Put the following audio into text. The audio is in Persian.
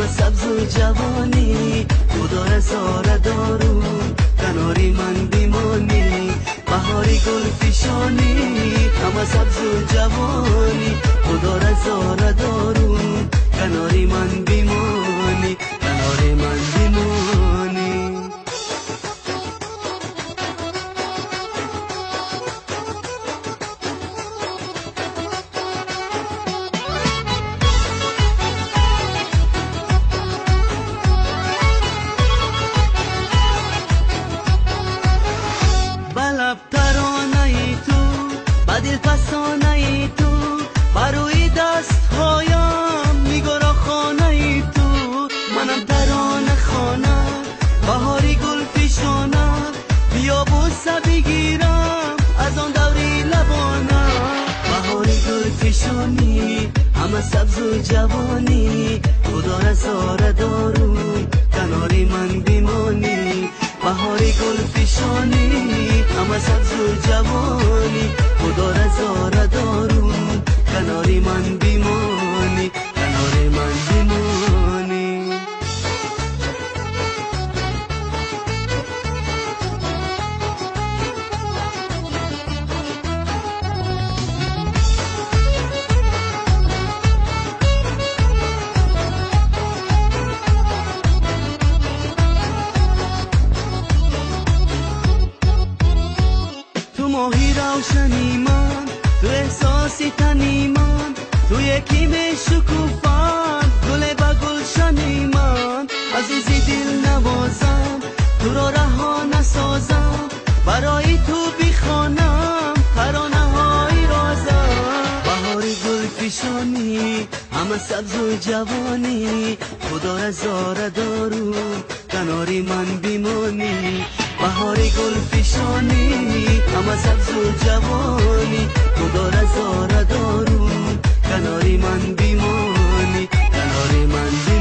همه سبز و جوانی، خدا رزاره دارون کناری من بیمانی. بهاری گل فشانی، همه سبز و جوانی، خدا رزاره دارون کناری من بیمانی، کناری من بیمانی. بلب ترانه ای تو، بدل فسانه ای تو، بروی دست هایم میگرا خانه ای تو. منم ترانه خانه، بهاری گل فشانه، بیا بوسه بگیرم از آن دوری لبانه. بهاری گل فشانی، همه سبز و جوانی، خدا رزاره دارون کناری من بیمانی. بهاری گل فشانی، همه سبز و جوانی، خدا رزاره دارون کناری من بیمانی، کناری من بیمانی. ماهی روشنی من، تو احساسی تنی من، تو یکی به شکوفم، گل با گلشنی من. عزیزی دل نوازم، تو را رها نسازم، برای تو بخوانم ترانه های رازم. بهاری گل فشانی، همه سبز و جوانی، خدا رزاره دارون کناری من بیمانی. بهاری گل فشانی، همه سبز و جوانی، خدا رزاره دارون کناری من بیمانی، کناری من بیمانی.